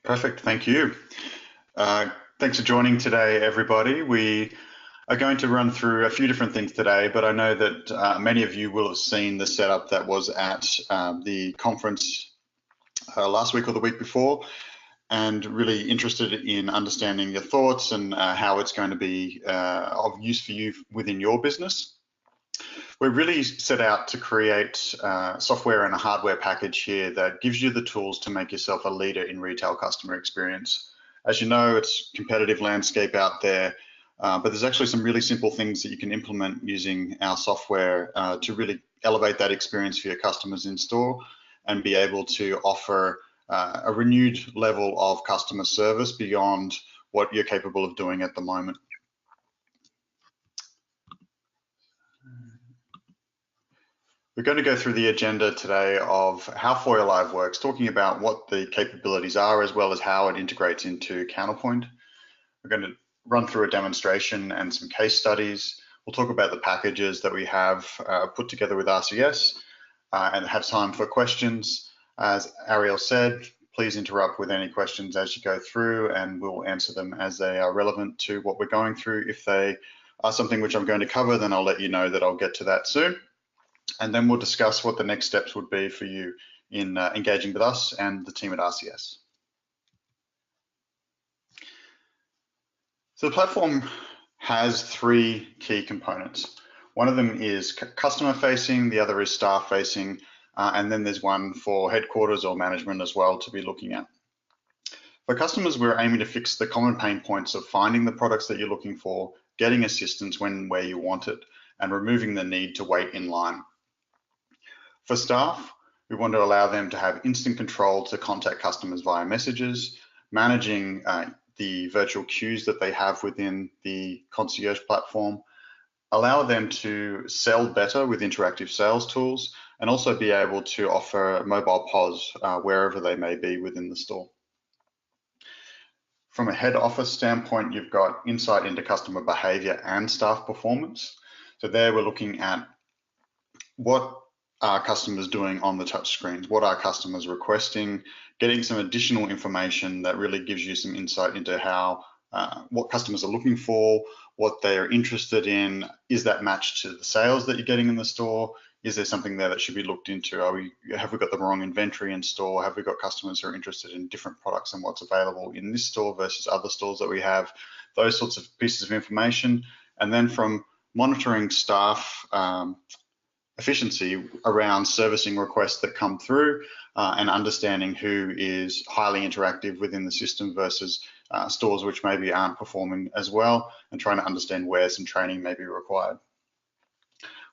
Perfect, thank you. Thanks for joining today, everybody. We are going to run through a few different things today, but I know that many of you will have seen the setup that was at the conference last week or the week before, and really interested in understanding your thoughts and how it's going to be of use for you within your business. We're really set out to create software and a hardware package here that gives you the tools to make yourself a leader in retail customer experience. As you know, it's a competitive landscape out there, but there's actually some really simple things that you can implement using our software to really elevate that experience for your customers in store and be able to offer a renewed level of customer service beyond what you're capable of doing at the moment. We're going to go through the agenda today of how Foyer Live works, talking about what the capabilities are as well as how it integrates into Counterpoint. We're going to run through a demonstration and some case studies. We'll talk about the packages that we have put together with RCS and have time for questions. As Ariel said, please interrupt with any questions as you go through and we'll answer them as they are relevant to what we're going through. If they are something which I'm going to cover, then I'll let you know that I'll get to that soon. And then we'll discuss what the next steps would be for you in engaging with us and the team at RCS. So the platform has three key components. One of them is customer facing, the other is staff facing, and then there's one for headquarters or management as well to be looking at. For customers, we're aiming to fix the common pain points of finding the products that you're looking for, getting assistance when and where you want it, and removing the need to wait in line. For staff, we want to allow them to have instant control to contact customers via messages, managing the virtual queues that they have within the Concierge platform, allow them to sell better with interactive sales tools, and also be able to offer mobile POS wherever they may be within the store. From a head office standpoint, you've got insight into customer behavior and staff performance. So there we're looking at what are customers doing on the touch screens, what are customers requesting, getting some additional information that really gives you some insight into how what customers are looking for, what they are interested in. Is that matched to the sales that you're getting in the store? Is there something there that should be looked into? Have we got the wrong inventory in store? Have we got customers who are interested in different products and what's available in this store versus other stores that we have? Those sorts of pieces of information. And then from monitoring staff efficiency around servicing requests that come through and understanding who is highly interactive within the system versus stores which maybe aren't performing as well, and trying to understand where some training may be required.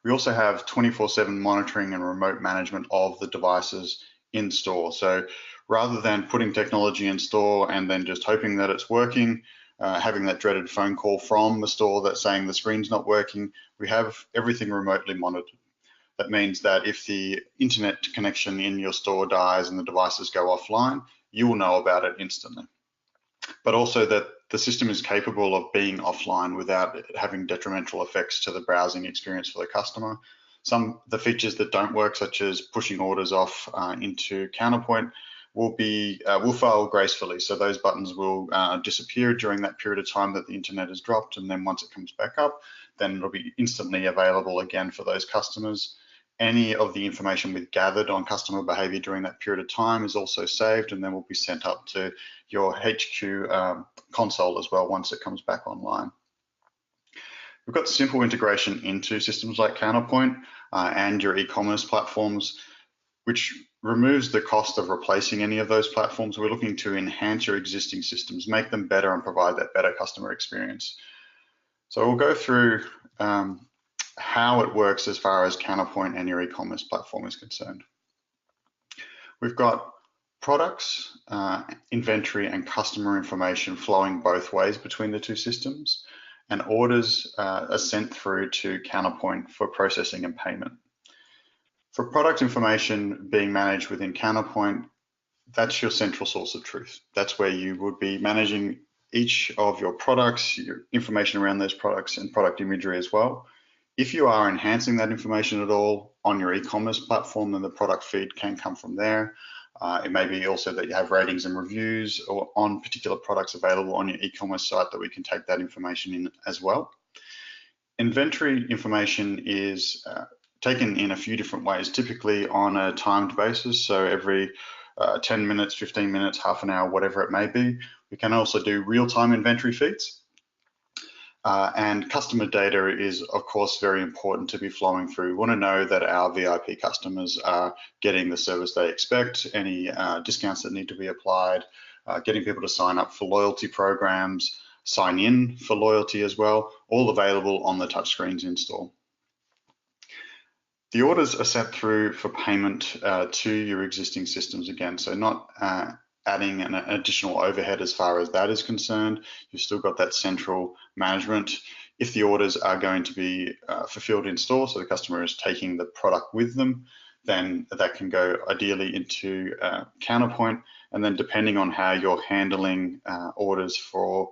We also have 24/7 monitoring and remote management of the devices in store. So rather than putting technology in store and then just hoping that it's working, having that dreaded phone call from the store that's saying the screen's not working, we have everything remotely monitored. That means that if the internet connection in your store dies and the devices go offline, you will know about it instantly. But also that the system is capable of being offline without it having detrimental effects to the browsing experience for the customer. Some of the features that don't work, such as pushing orders off into Counterpoint, will fail gracefully. So those buttons will disappear during that period of time that the internet is dropped, and then once it comes back up, then it'll be instantly available again for those customers. Any of the information we've gathered on customer behavior during that period of time is also saved and then will be sent up to your HQ console as well once it comes back online. We've got simple integration into systems like Counterpoint and your e-commerce platforms, which removes the cost of replacing any of those platforms. We're looking to enhance your existing systems, make them better and provide that better customer experience. So we'll go through how it works as far as Counterpoint and your e-commerce platform is concerned. We've got products, inventory, and customer information flowing both ways between the two systems, and orders are sent through to Counterpoint for processing and payment. For product information being managed within Counterpoint, that's your central source of truth. That's where you would be managing each of your products, your information around those products, and product imagery as well. If you are enhancing that information at all on your e-commerce platform, then the product feed can come from there. It may be also that you have ratings and reviews or on particular products available on your e-commerce site that we can take that information in as well. Inventory information is taken in a few different ways, typically on a timed basis. So every 10 minutes, 15 minutes, half an hour, whatever it may be. We can also do real-time inventory feeds. And customer data is, of course, very important to be flowing through. We want to know that our VIP customers are getting the service they expect, any discounts that need to be applied, getting people to sign up for loyalty programs, sign in for loyalty as well, all available on the touchscreens in store. The orders are set through for payment to your existing systems again, so not adding an additional overhead as far as that is concerned. You've still got that central management. If the orders are going to be fulfilled in store, so the customer is taking the product with them, then that can go ideally into Counterpoint. And then depending on how you're handling orders for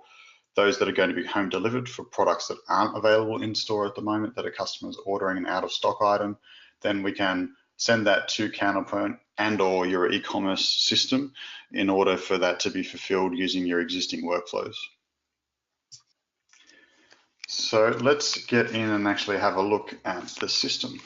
those that are going to be home delivered for products that aren't available in store at the moment, that a customer is ordering an out of stock item, then we can send that to Counterpoint and or your e-commerce system in order for that to be fulfilled using your existing workflows. So let's get in and actually have a look at the system.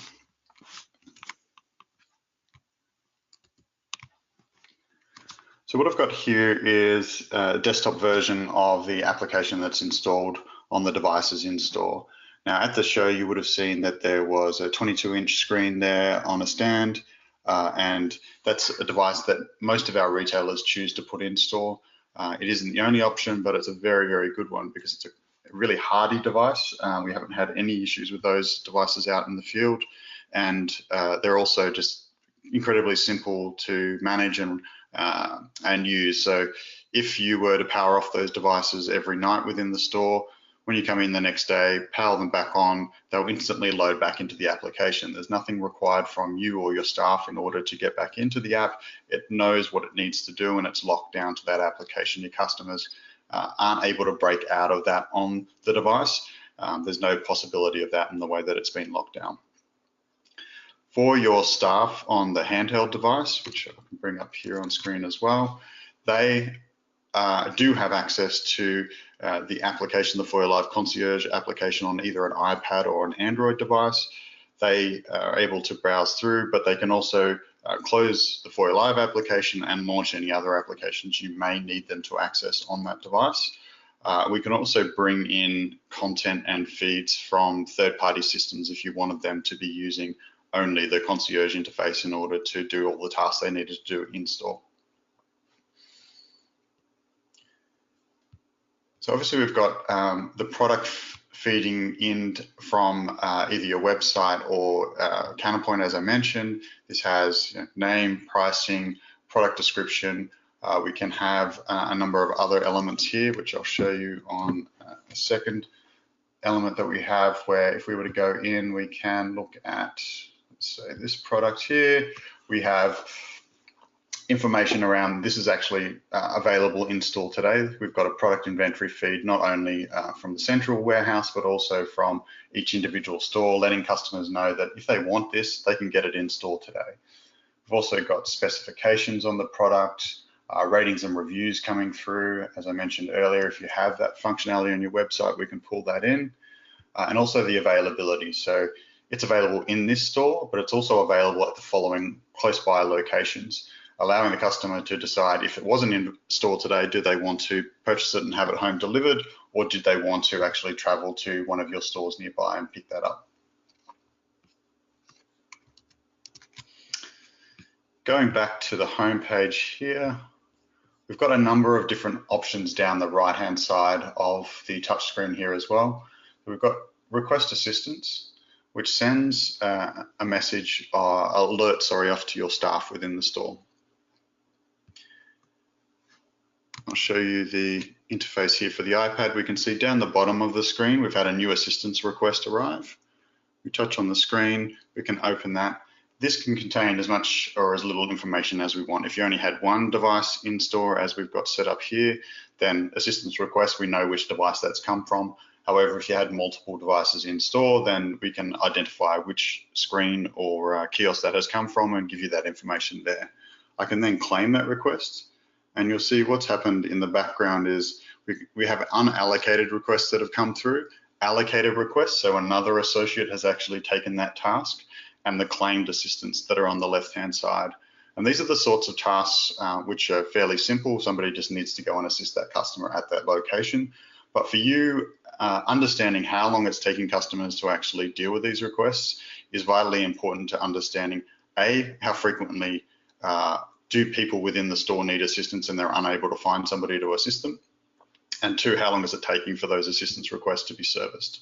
So what I've got here is a desktop version of the application that's installed on the devices in store. Now at the show, you would have seen that there was a 22-inch screen there on a stand, and that's a device that most of our retailers choose to put in store. It isn't the only option, but it's a very, very good one because it's a really hardy device. We haven't had any issues with those devices out in the field, and they're also just incredibly simple to manage and use. So if you were to power off those devices every night within the store, when you come in the next day, power them back on, they'll instantly load back into the application. There's nothing required from you or your staff in order to get back into the app. It knows what it needs to do and it's locked down to that application. Your customers aren't able to break out of that on the device. There's no possibility of that in the way that it's been locked down. For your staff on the handheld device, which I can bring up here on screen as well, they do have access to the application, the Foyer Live Concierge application on either an iPad or an Android device. They are able to browse through, but they can also close the Foyer Live application and launch any other applications you may need them to access on that device. We can also bring in content and feeds from third-party systems if you wanted them to be using only the concierge interface in order to do all the tasks they needed to do in store. So obviously we've got the product feeding in from either your website or Counterpoint, as I mentioned. This has name, pricing, product description. We can have a number of other elements here, which I'll show you on a second element that we have, where if we were to go in, we can look at, let's say, this product here. We have information around this is actually available in store today. We've got a product inventory feed, not only from the central warehouse, but also from each individual store, letting customers know that if they want this, they can get it in store today. We've also got specifications on the product, ratings and reviews coming through. As I mentioned earlier, if you have that functionality on your website, we can pull that in, and also the availability. So it's available in this store, but it's also available at the following close by locations, allowing the customer to decide if it wasn't in store today, do they want to purchase it and have it home delivered, or did they want to actually travel to one of your stores nearby and pick that up? Going back to the home page here, we've got a number of different options down the right-hand side of the touchscreen here as well. We've got request assistance, which sends a message or alert, off to your staff within the store. I'll show you the interface here for the iPad. We can see down the bottom of the screen, we've had a new assistance request arrive. We touch on the screen, we can open that. This can contain as much or as little information as we want. If you only had one device in store, as we've got set up here, then assistance request, we know which device that's come from. However, if you had multiple devices in store, then we can identify which screen or kiosk that has come from and give you that information there. I can then claim that request, and you'll see what's happened in the background is we have unallocated requests that have come through, allocated requests, so another associate has actually taken that task, and the claimed assistants that are on the left-hand side. And these are the sorts of tasks which are fairly simple. Somebody just needs to go and assist that customer at that location. But for you, understanding how long it's taking customers to actually deal with these requests is vitally important to understanding, A, how frequently do people within the store need assistance and they're unable to find somebody to assist them, and 2, how long is it taking for those assistance requests to be serviced.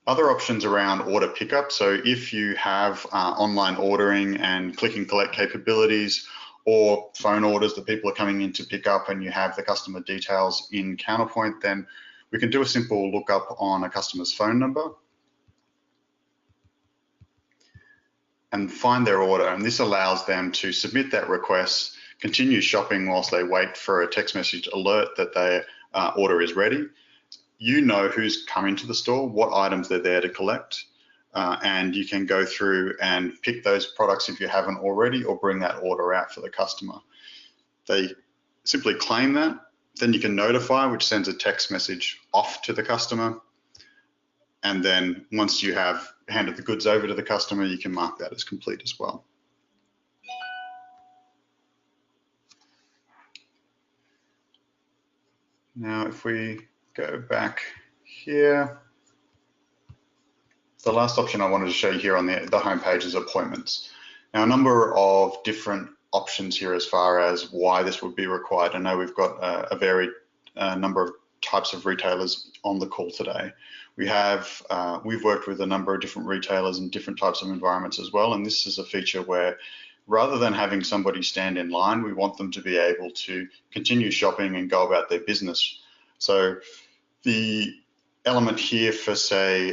Other options around order pickup. So if you have online ordering and click and collect capabilities, or phone orders that people are coming in to pick up and you have the customer details in Counterpoint, then we can do a simple lookup on a customer's phone number and find their order. And this allows them to submit that request, continue shopping whilst they wait for a text message alert that their order is ready. You know who's coming to the store, what items they're there to collect, and you can go through and pick those products if you haven't already, or bring that order out for the customer. They simply claim that, then you can notify, which sends a text message off to the customer. And then once you have handed the goods over to the customer, you can mark that as complete as well. Now, if we go back here, the last option I wanted to show you here on the home page is appointments. Now, a number of different options here as far as why this would be required. I know we've got a varied number of types of retailers on the call today. We've worked with a number of different retailers in different types of environments as well, and this is a feature where rather than having somebody stand in line, we want them to be able to continue shopping and go about their business. So the element here for, say,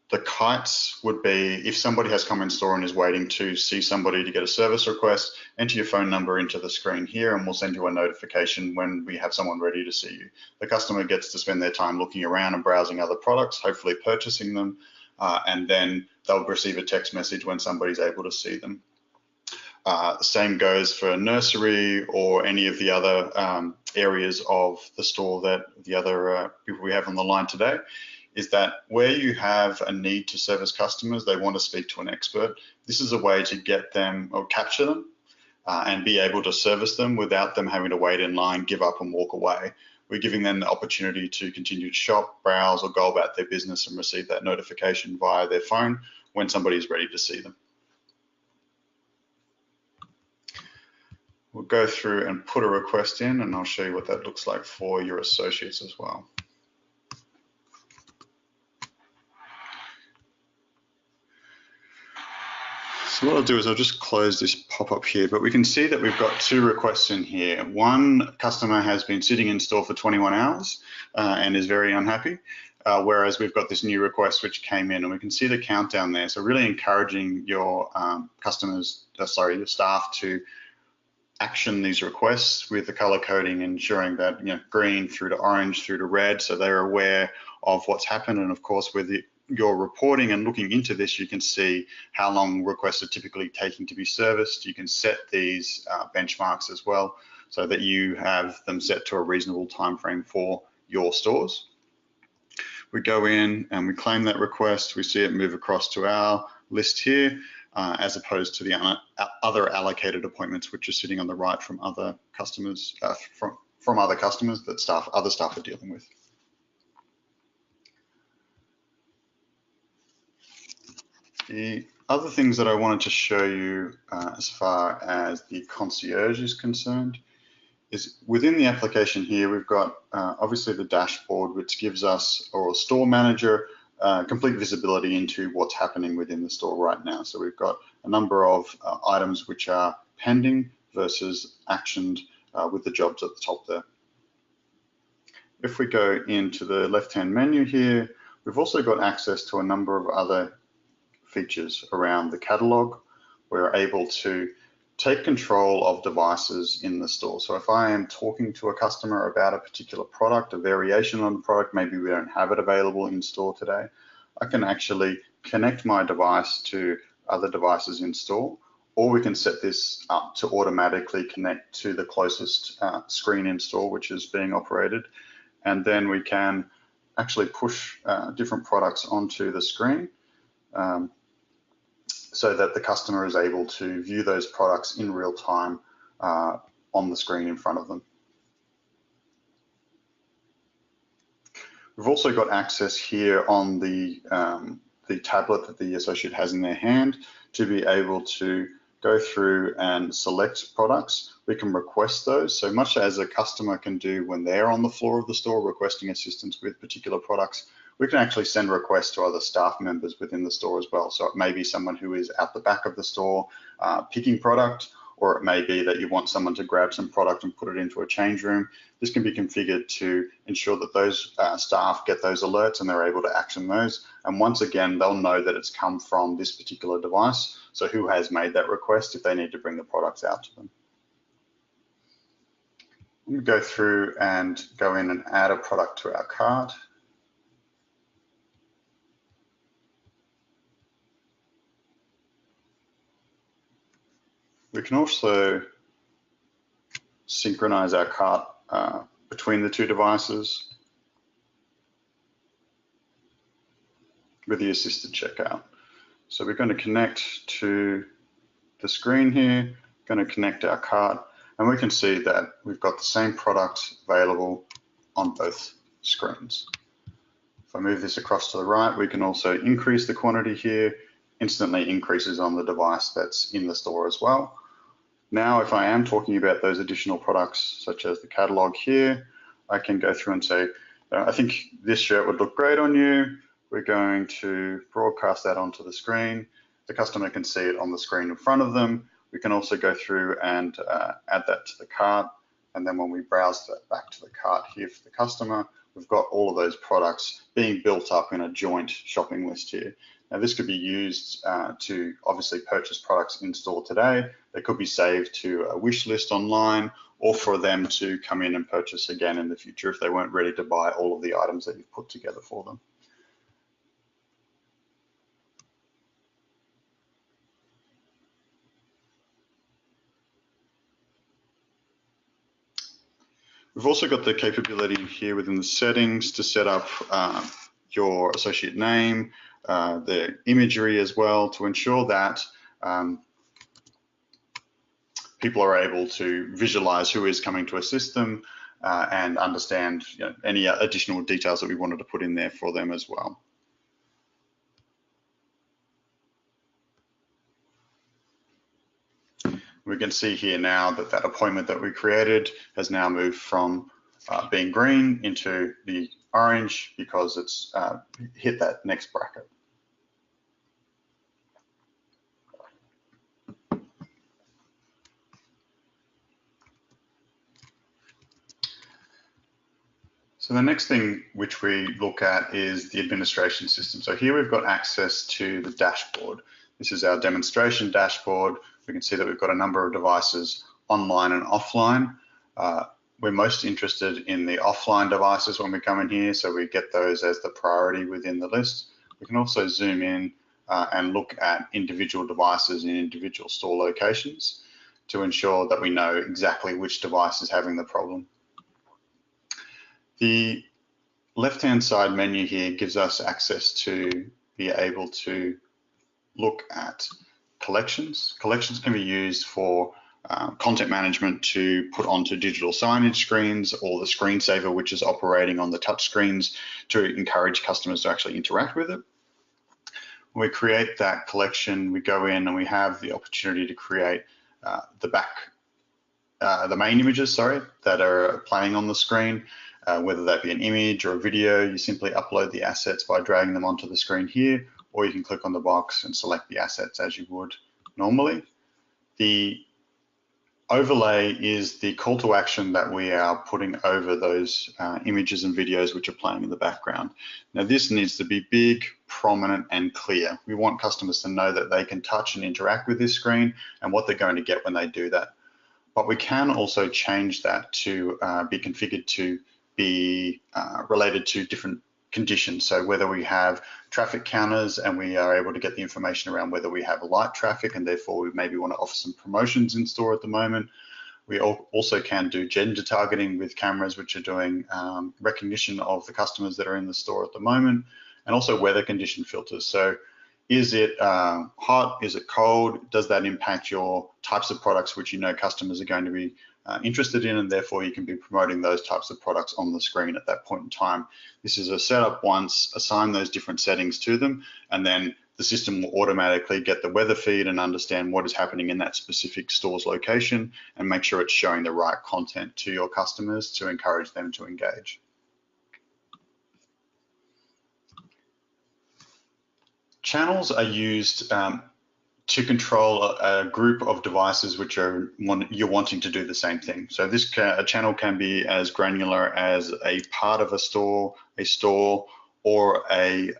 the kites would be if somebody has come in store and is waiting to see somebody to get a service request, enter your phone number into the screen here and we'll send you a notification when we have someone ready to see you. The customer gets to spend their time looking around and browsing other products, hopefully purchasing them, and then they'll receive a text message when somebody's able to see them. Same goes for nursery or any of the other areas of the store that the other people we have on the line today, is that where you have a need to service customers, they want to speak to an expert. This is a way to get them or capture them and be able to service them without them having to wait in line, give up and walk away. We're giving them the opportunity to continue to shop, browse, or go about their business and receive that notification via their phone when somebody is ready to see them. We'll go through and put a request in, and I'll show you what that looks like for your associates as well. So what I'll do is I'll just close this pop-up here, but we can see that we've got 2 requests in here. One customer has been sitting in store for 21 hours and is very unhappy, whereas we've got this new request which came in, and we can see the countdown there. So really encouraging your your staff to action these requests with the color coding, ensuring that green through to orange through to red, so they're aware of what's happened. And of course, with your reporting and looking into this, you can see how long requests are typically taking to be serviced. You can set these benchmarks as well, so that you have them set to a reasonable time frame for your stores. We go in and we claim that request. We see it move across to our list here, as opposed to the other allocated appointments, which are sitting on the right from other customers, from other customers that other staff are dealing with. The other things that I wanted to show you as far as the concierge is concerned is within the application here, we've got obviously the dashboard, which gives us, or a store manager, complete visibility into what's happening within the store right now. So we've got a number of items which are pending versus actioned with the jobs at the top there. If we go into the left-hand menu here, we've also got access to a number of other features around the catalog. We're able to take control of devices in the store. So if I am talking to a customer about a particular product, a variation on the product, maybe we don't have it available in store today, I can actually connect my device to other devices in store, or we can set this up to automatically connect to the closest screen in store which is being operated, and then we can actually push different products onto the screen so that the customer is able to view those products in real time on the screen in front of them. We've also got access here on the tablet that the associate has in their hand to be able to go through and select products. We can request those, so much as a customer can do when they're on the floor of the store requesting assistance with particular products, we can actually send requests to other staff members within the store as well. So it may be someone who is at the back of the store picking product, or it may be that you want someone to grab some product and put it into a change room. This can be configured to ensure that those staff get those alerts and they're able to action those. And once again, they'll know that it's come from this particular device, so who has made that request if they need to bring the products out to them. Let me go through and go in and add a product to our cart. We can also synchronize our cart between the two devices with the assisted checkout. So we're going to connect to the screen here, going to connect our cart, and we can see that we've got the same product available on both screens. If I move this across to the right, we can also increase the quantity here, instantly increases on the device that's in the store as well. Now, if I am talking about those additional products, such as the catalog here, I can go through and say, I think this shirt would look great on you. We're going to broadcast that onto the screen. The customer can see it on the screen in front of them. We can also go through and add that to the cart. And then when we browse that back to the cart here for the customer, we've got all of those products being built up in a joint shopping list here. Now, this could be used to obviously purchase products in store today. They could be saved to a wish list online, or for them to come in and purchase again in the future if they weren't ready to buy all of the items that you've put together for them. We've also got the capability here within the settings to set up your associate name, the imagery as well, to ensure that people are able to visualize who is coming to assist them and understand any additional details that we wanted to put in there for them as well. We can see here now that that appointment that we created has now moved from being green into the orange because it's hit that next bracket. So the next thing which we look at is the administration system. So here we've got access to the dashboard. This is our demonstration dashboard. We can see that we've got a number of devices online and offline. We're most interested in the offline devices when we come in here, so we get those as the priority within the list. We can also zoom in and look at individual devices in individual store locations to ensure that we know exactly which device is having the problem. The left-hand side menu here gives us access to be able to look at collections. Collections can be used for content management to put onto digital signage screens, or the screensaver which is operating on the touch screens to encourage customers to actually interact with it. When we create that collection, we go in and we have the opportunity to create the main images, that are playing on the screen, whether that be an image or a video. You simply upload the assets by dragging them onto the screen here, or you can click on the box and select the assets as you would normally. The overlay is the call to action that we are putting over those images and videos which are playing in the background. Now, this needs to be big, prominent, and clear. We want customers to know that they can touch and interact with this screen and what they're going to get when they do that. But we can also change that to be configured to be related to different conditions. So whether we have traffic counters and we are able to get the information around whether we have light traffic and therefore we maybe want to offer some promotions in store at the moment. We also can do gender targeting with cameras, which are doing recognition of the customers that are in the store at the moment, and also weather condition filters. So is it hot? Is it cold? Does that impact your types of products which you know customers are going to be interested in, and therefore you can be promoting those types of products on the screen at that point in time. This is a setup once, assign those different settings to them, and then the system will automatically get the weather feed and understand what is happening in that specific store's location and make sure it's showing the right content to your customers to encourage them to engage. Channels are used to control a group of devices which are you're wanting to do the same thing. So this a channel can be as granular as a part of a store, or a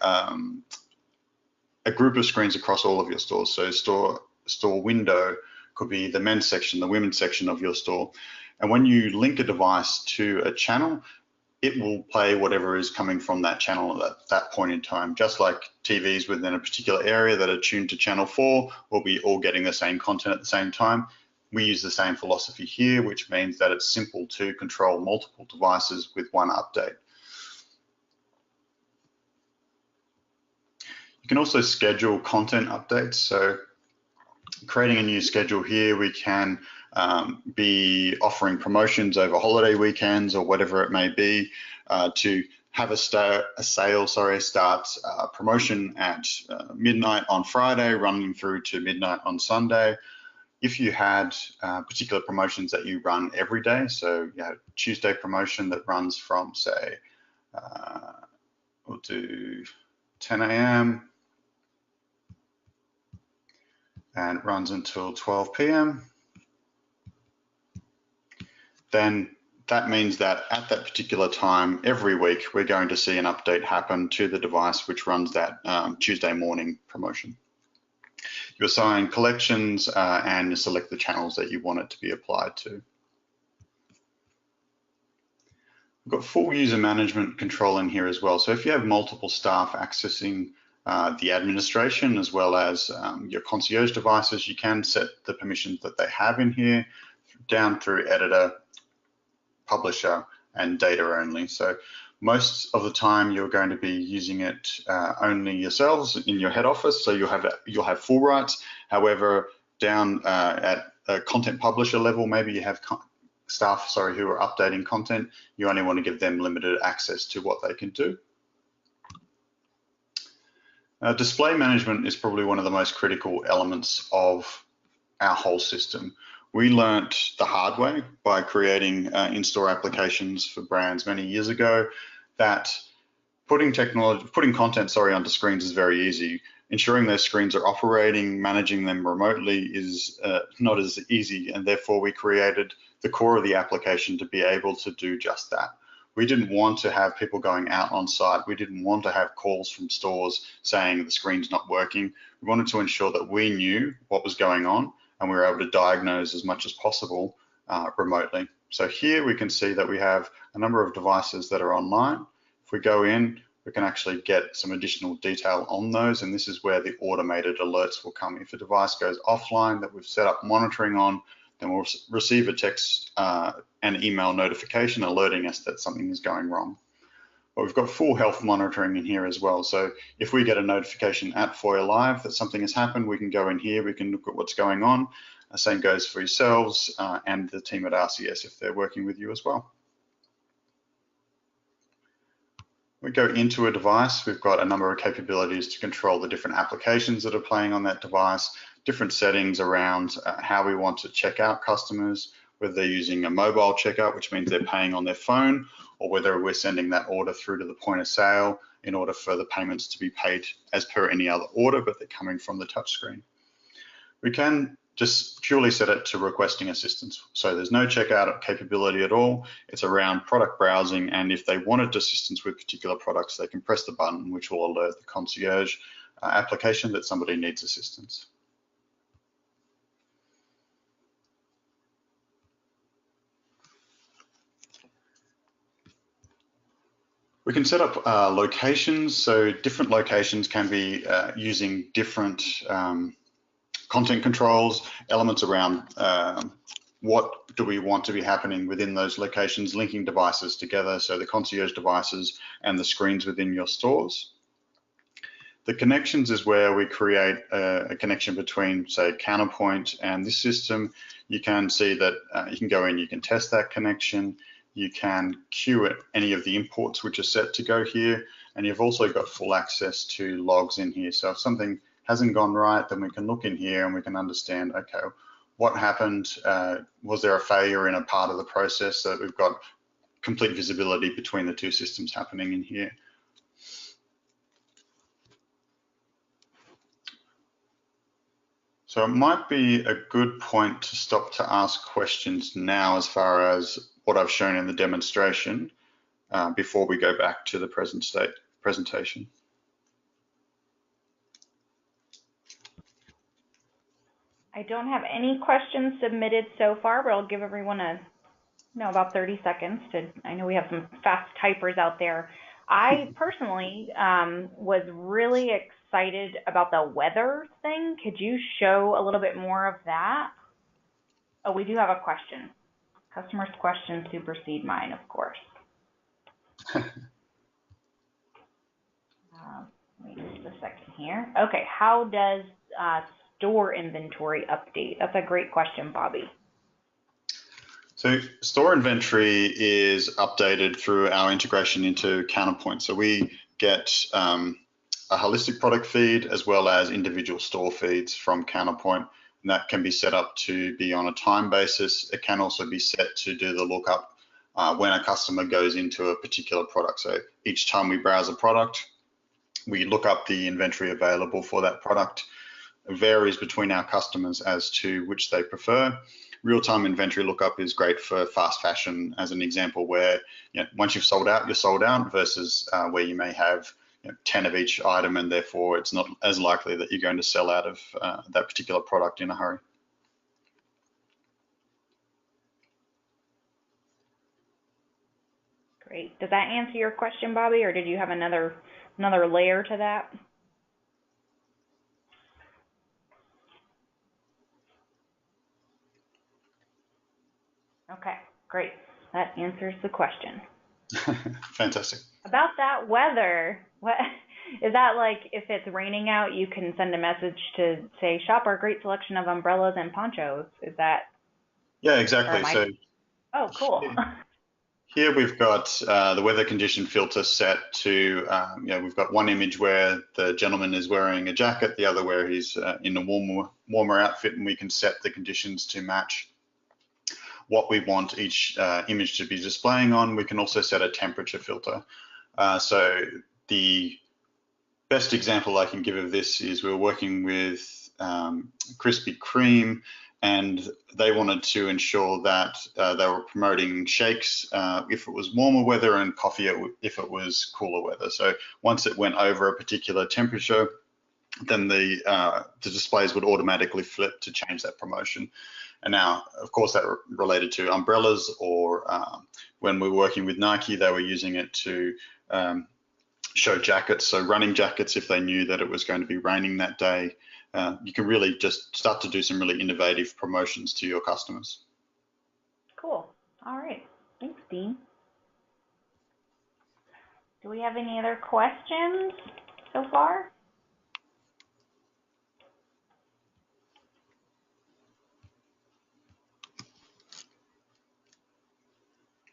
group of screens across all of your stores. So store window could be the men's section, the women's section of your store. And when you link a device to a channel, it will play whatever is coming from that channel at that point in time. Just like TVs within a particular area that are tuned to channel 4 will be all getting the same content at the same time. We use the same philosophy here, which means that it's simple to control multiple devices with one update. You can also schedule content updates. So creating a new schedule here, we can be offering promotions over holiday weekends or whatever it may be to have a sale starts promotion at midnight on Friday, running through to midnight on Sunday. If you had particular promotions that you run every day, so you have Tuesday promotion that runs from, say, we'll do 10 a.m. and runs until 12 p.m. then that means that at that particular time every week we're going to see an update happen to the device which runs that Tuesday morning promotion. You assign collections and you select the channels that you want it to be applied to. We've got full user management control in here as well. So if you have multiple staff accessing the administration as well as your concierge devices, you can set the permissions that they have in here down through editor, publisher, and data only. So most of the time you're going to be using it only yourselves in your head office, so you'll have full rights. However, down at a content publisher level, maybe you have staff who are updating content. You only want to give them limited access to what they can do. Display management is probably one of the most critical elements of our whole system. We learnt the hard way by creating in-store applications for brands many years ago that putting content onto screens is very easy. Ensuring those screens are operating, managing them remotely is not as easy, and therefore we created the core of the application to be able to do just that. We didn't want to have people going out on site. We didn't want to have calls from stores saying the screen's not working. We wanted to ensure that we knew what was going on and we were able to diagnose as much as possible remotely. So here we can see that we have a number of devices that are online. If we go in, we can actually get some additional detail on those, and this is where the automated alerts will come. If a device goes offline that we've set up monitoring on, then we'll receive a text and email notification alerting us that something is going wrong. But we've got full health monitoring in here as well. So if we get a notification at Foyer Live that something has happened, we can go in here, we can look at what's going on. The same goes for yourselves and the team at RCS if they're working with you as well. We go into a device, we've got a number of capabilities to control the different applications that are playing on that device, different settings around how we want to check out customers, whether they're using a mobile checkout, which means they're paying on their phone, or whether we're sending that order through to the point of sale in order for the payments to be paid as per any other order, but they're coming from the touchscreen. We can just purely set it to requesting assistance. So there's no checkout capability at all. It's around product browsing, and if they wanted assistance with particular products, they can press the button, which will alert the concierge application that somebody needs assistance. We can set up locations, so different locations can be using different content controls, elements around what do we want to be happening within those locations, linking devices together, so the concierge devices and the screens within your stores. The connections is where we create a connection between, say, Counterpoint and this system. You can see that you can go in, you can test that connection, you can queue any of the imports which are set to go here, and you've also got full access to logs in here. So if something hasn't gone right, then we can look in here and we can understand, okay, what happened? Was there a failure in a part of the process? So that we've got complete visibility between the two systems happening in here. So it might be a good point to stop to ask questions now as far as what I've shown in the demonstration before we go back to the presentation. I don't have any questions submitted so far, but I'll give everyone about 30 seconds I know we have some fast typers out there. I personally was really excited about the weather thing. Could you show a little bit more of that? Oh, we do have a question. Customer's questions supersede mine, of course. Wait just a second here. Okay, how does store inventory update? That's a great question, Bobby. So store inventory is updated through our integration into Counterpoint. So we get a holistic product feed as well as individual store feeds from Counterpoint. And that can be set up to be on a time basis. It can also be set to do the lookup when a customer goes into a particular product. So each time we browse a product, we look up the inventory available for that product. It varies between our customers as to which they prefer. Real-time inventory lookup is great for fast fashion, as an example, where once you've sold out, you're sold out, versus where you may have 10 of each item, and therefore it's not as likely that you're going to sell out of that particular product in a hurry. Great. Does that answer your question, Bobby, or did you have another layer to that? Okay, great. That answers the question. Fantastic. About that weather, what is that like? If it's raining out, you can send a message to say, shop our great selection of umbrellas and ponchos. Is that? Yeah, exactly. So, oh, cool. Here we've got the weather condition filter set to, we've got one image where the gentleman is wearing a jacket, the other where he's in a warmer outfit, and we can set the conditions to match what we want each image to be displaying on. We can also set a temperature filter. So the best example I can give of this is we're working with Krispy Kreme, and they wanted to ensure that they were promoting shakes if it was warmer weather and coffee if it was cooler weather. So once it went over a particular temperature, then the displays would automatically flip to change that promotion. And now, of course, that related to umbrellas, or when we were working with Nike, they were using it to show jackets, so running jackets if they knew that it was going to be raining that day. You can really just start to do some really innovative promotions to your customers. Cool. All right. Thanks, Dean. Do we have any other questions so far?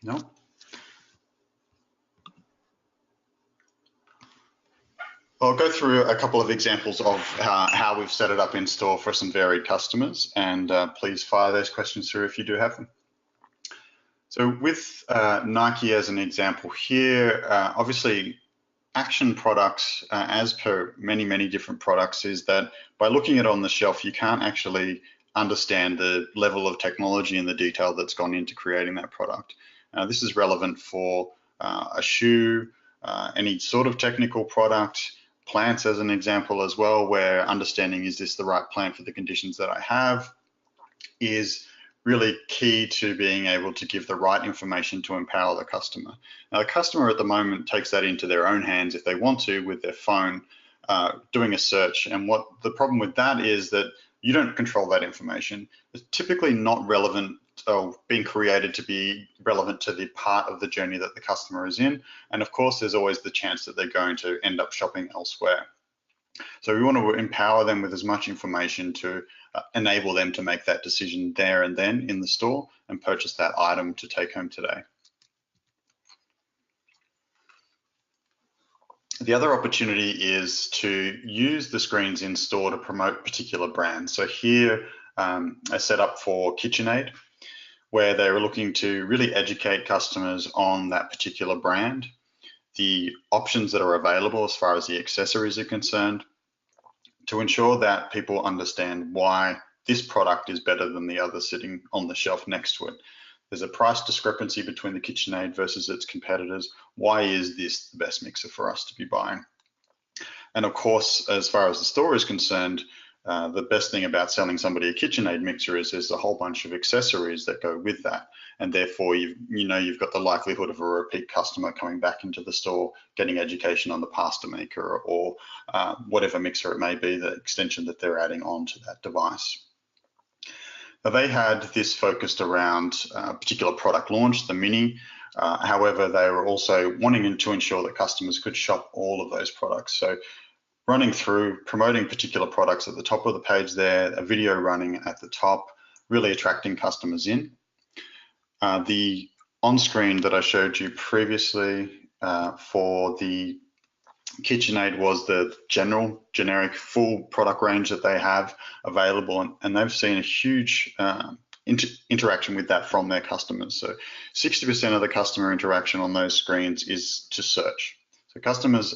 No. I'll go through a couple of examples of how we've set it up in store for some varied customers, and please fire those questions through if you do have them. So with Nike as an example here, obviously action products, as per many, many different products, is that by looking at it on the shelf, you can't actually understand the level of technology and the detail that's gone into creating that product. This is relevant for a shoe, any sort of technical product, plants as an example as well, where understanding is this the right plant for the conditions that I have is really key to being able to give the right information to empower the customer. Now, the customer at the moment takes that into their own hands if they want to with their phone, doing a search. And what the problem with that is that you don't control that information. It's typically not relevant or being created to be relevant to the part of the journey that the customer is in. And of course, there's always the chance that they're going to end up shopping elsewhere. So we want to empower them with as much information to enable them to make that decision there and then in the store and purchase that item to take home today. The other opportunity is to use the screens in store to promote particular brands. So here, a setup for KitchenAid, where they were looking to really educate customers on that particular brand, the options that are available as far as the accessories are concerned, to ensure that people understand why this product is better than the other sitting on the shelf next to it. There's a price discrepancy between the KitchenAid versus its competitors. Why is this the best mixer for us to be buying? And of course, as far as the store is concerned, the best thing about selling somebody a KitchenAid mixer is there's a whole bunch of accessories that go with that. And therefore, you've got the likelihood of a repeat customer coming back into the store, getting education on the pasta maker or whatever mixer it may be, the extension that they're adding on to that device. Now, they had this focused around a particular product launch, the Mini. However, they were also wanting to ensure that customers could shop all of those products. So running through, promoting particular products at the top of the page there, a video running at the top, really attracting customers in. The on-screen that I showed you previously for the KitchenAid was the generic full product range that they have available, and they've seen a huge interaction with that from their customers. So 60% of the customer interaction on those screens is to search. So customers,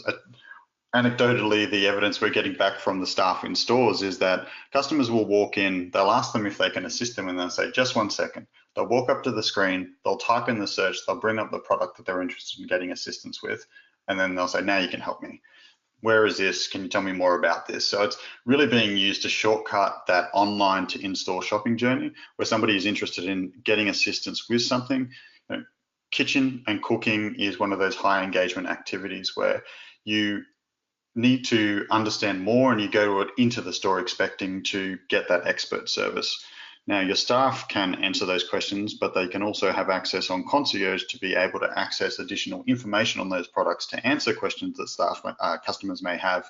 anecdotally, the evidence we're getting back from the staff in stores is that customers will walk in, they'll ask them if they can assist them, and they'll say, just 1 second. They'll walk up to the screen, they'll type in the search, they'll bring up the product that they're interested in getting assistance with, and then they'll say, now you can help me. Where is this? Can you tell me more about this? So it's really being used to shortcut that online to in-store shopping journey where somebody is interested in getting assistance with something. Kitchen and cooking is one of those high engagement activities where you need to understand more and you go into the store expecting to get that expert service. Now, your staff can answer those questions, but they can also have access on Concierge to be able to access additional information on those products to answer questions that customers may have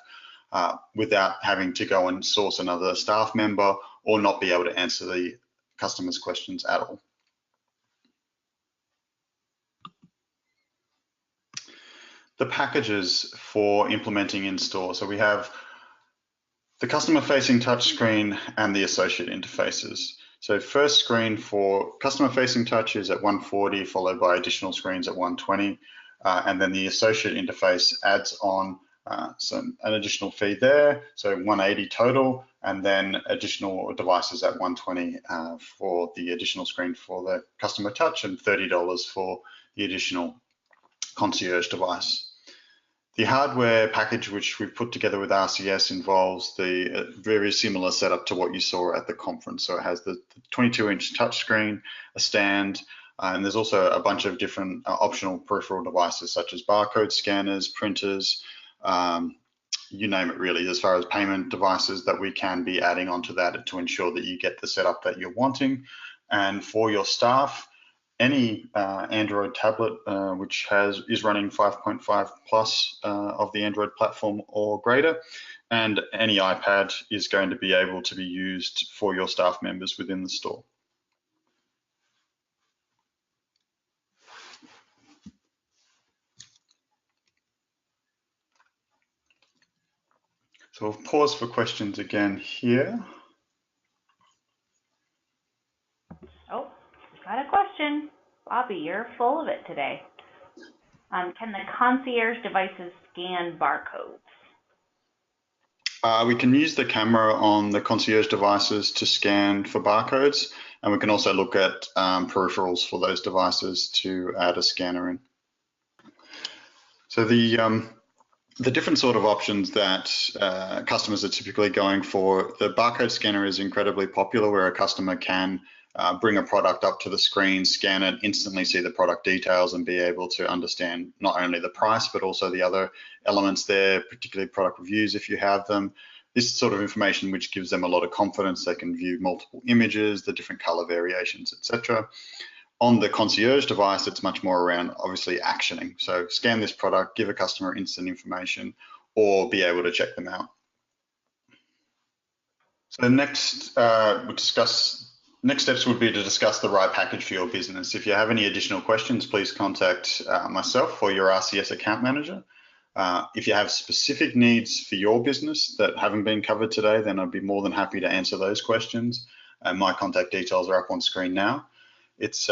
without having to go and source another staff member or not be able to answer the customer's questions at all. The packages for implementing in store. So we have the customer-facing touchscreen and the associate interfaces. So first screen for customer-facing touch is at 140, followed by additional screens at 120, and then the associate interface adds on an additional fee there, so 180 total, and then additional devices at 120 for the additional screen for the customer touch and $30 for the additional concierge device. The hardware package, which we've put together with RCS, involves the very similar setup to what you saw at the conference. So it has the 22-inch touchscreen, a stand, and there's also a bunch of different optional peripheral devices such as barcode scanners, printers, you name it really, as far as payment devices that we can be adding onto that to ensure that you get the setup that you're wanting. And for your staff, any Android tablet which is running 5.5 plus of the Android platform or greater, and any iPad is going to be able to be used for your staff members within the store. So I'll pause for questions again here. Oh, got a question. Bobby, you're full of it today. Can the concierge devices scan barcodes? We can use the camera on the concierge devices to scan for barcodes, and we can also look at peripherals for those devices to add a scanner in. So the different sort of options that customers are typically going for, the barcode scanner is incredibly popular where a customer can bring a product up to the screen, scan it, instantly see the product details and be able to understand not only the price, but also the other elements there, particularly product reviews if you have them. This sort of information which gives them a lot of confidence. They can view multiple images, the different color variations, etc. On the Concierge device, it's much more around obviously actioning. So scan this product, give a customer instant information, or be able to check them out. So next, next steps would be to discuss the right package for your business. If you have any additional questions, please contact myself or your RCS account manager. If you have specific needs for your business that haven't been covered today, then I'd be more than happy to answer those questions. My contact details are up on screen now. It's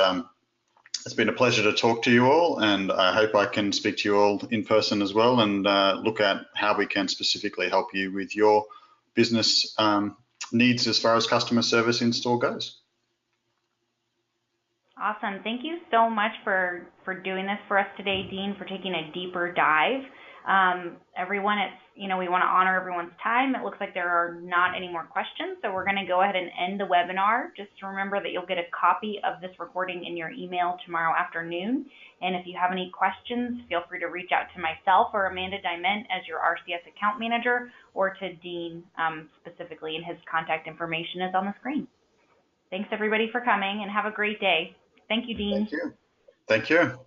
been a pleasure to talk to you all, and I hope I can speak to you all in person as well and look at how we can specifically help you with your business needs as far as customer service in store goes. Awesome. Thank you so much for doing this for us today, Dean, for taking a deeper dive. Everyone, we want to honor everyone's time. It looks like there are not any more questions, so we're going to go ahead and end the webinar. Just remember that you'll get a copy of this recording in your email tomorrow afternoon. And if you have any questions, feel free to reach out to myself or Amanda Diment as your RCS account manager, or to Dean specifically, and his contact information is on the screen. Thanks everybody for coming, and have a great day. Thank you, Dean. Thank you. Thank you.